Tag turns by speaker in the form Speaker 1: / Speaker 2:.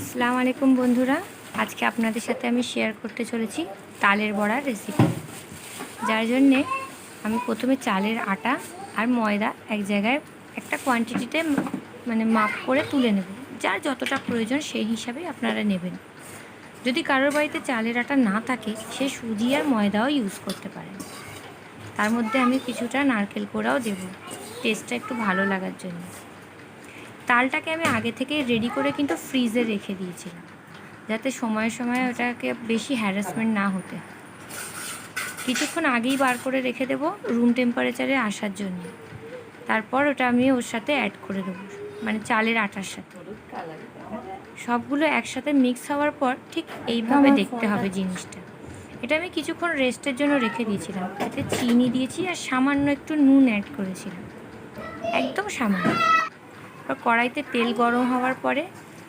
Speaker 1: আসসালামু আলাইকুম বন্ধুরা, আজকে আপনাদের সাথে আমি শেয়ার করতে চলেছি তালের বড়ার রেসিপি। যার জন্যে আমি প্রথমে চালের আটা আর ময়দা এক জায়গায় একটা কোয়ান্টিটিতে মাপ করে তুলে নেব। যার যতটা প্রয়োজন সেই হিসাবেই আপনারা নেবেন। যদি কারোর বাড়িতে চালের আটা না থাকে সে সুজি আর ময়দাও ইউজ করতে পারেন। তার মধ্যে আমি কিছুটা নারকেল কোড়াও দেব, টেস্টটা একটু ভালো লাগার জন্য। তালটাকে আমি আগে থেকে রেডি করে কিন্তু ফ্রিজে রেখে দিয়েছিলাম, যাতে সময়ে সময়ে ওটাকে বেশি হ্যারাসমেন্ট না হতে হয়। কিছুক্ষণ আগেই বার করে রেখে দেবো রুম টেম্পারেচারে আসার জন্য। তারপর ওটা আমি ওর সাথে অ্যাড করে দেবো, চালের আটার সাথে। সবগুলো একসাথে মিক্স হওয়ার পর ঠিক এইভাবে দেখতে হবে জিনিসটা। এটা আমি কিছুক্ষণ রেস্টের জন্য রেখে দিয়েছিলাম। এতে চিনি দিয়েছি আর সামান্য একটু নুন অ্যাড করেছিলাম, একদম সামান্য। কড়াইতে তেল গরম হওয়ার পরে